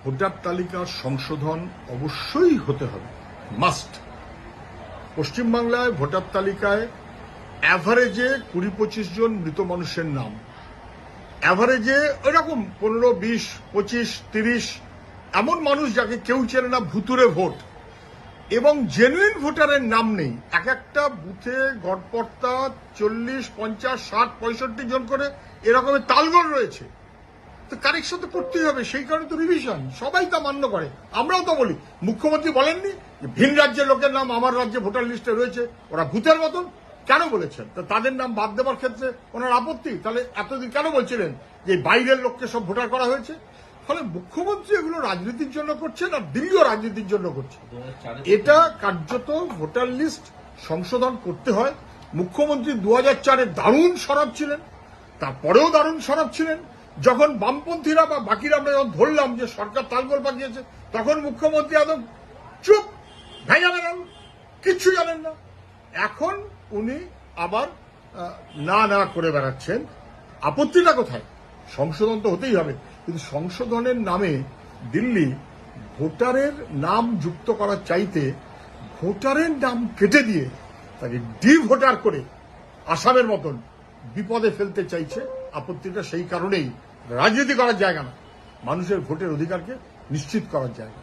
Voter তালিকার সংশোধন অবশ্যই হতে হবে, মাস্ট। পশ্চিমবাংলায় ভোটার তালিকায় অ্যাভারেজে 20-25 জন মৃত মানুষের নাম, অ্যাভারেজে এরকম 15, 20, 25, 30 এমন মানুষ যাকে কেউ চেনে না, ভুতুরে ভোট এবং জেনুইন ভোটারের নাম নেই। এক একটা বুথে গড়পড়তা 40, 50, 60, 65 জন করে এরকমের তালগড় রয়েছে। তো কারেকশন তো করতেই হবে, সেই কারণে তো রিভিশন, সবাই তা মান্য করে। আমরাও তো বলি, মুখ্যমন্ত্রী বলেননি যে ভিন রাজ্যের লোকের নাম আমার রাজ্যে ভোটার লিস্টে রয়েছে, ওরা ভূতের মতন। কেন বলেছেন? তো তাদের নাম বাদ দেওয়ার ক্ষেত্রে ওনার আপত্তি, তাহলে এতদিন কেন বলছিলেন যে বাইরের লোককে সব ভোটার করা হয়েছে? ফলে মুখ্যমন্ত্রী এগুলো রাজনীতির জন্য করছেন, আর দিল্লিও রাজনীতির জন্য করছে। এটা কার্যত ভোটার লিস্ট সংশোধন করতে হয়। মুখ্যমন্ত্রী 2004-এ দারুণ সরব ছিলেন, তারপরেও দারুণ সরব ছিলেন। যখন বামপন্থীরা বা বাকিরা আমরা যখন ধরলাম যে সরকার তালগোল পাকিয়েছে, তখন মুখ্যমন্ত্রী একদম চুপ, ভেঙে বেড়ান, কিচ্ছু জানেন না। এখন উনি আবার না করে বেড়াচ্ছেন। আপত্তিটা কোথায়? সংশোধন তো হতেই হবে, কিন্তু সংশোধনের নামে দিল্লি ভোটারের নাম যুক্ত করার চাইতে ভোটারের নাম কেটে দিয়ে তাকে ভোটার করে আসামের মতন বিপদে ফেলতে চাইছে। আপত্তিটা সেই কারণেই, রাজনীতি করার জায়গা না, মানুষের ভোটের অধিকারকে নিশ্চিত করার জায়গা।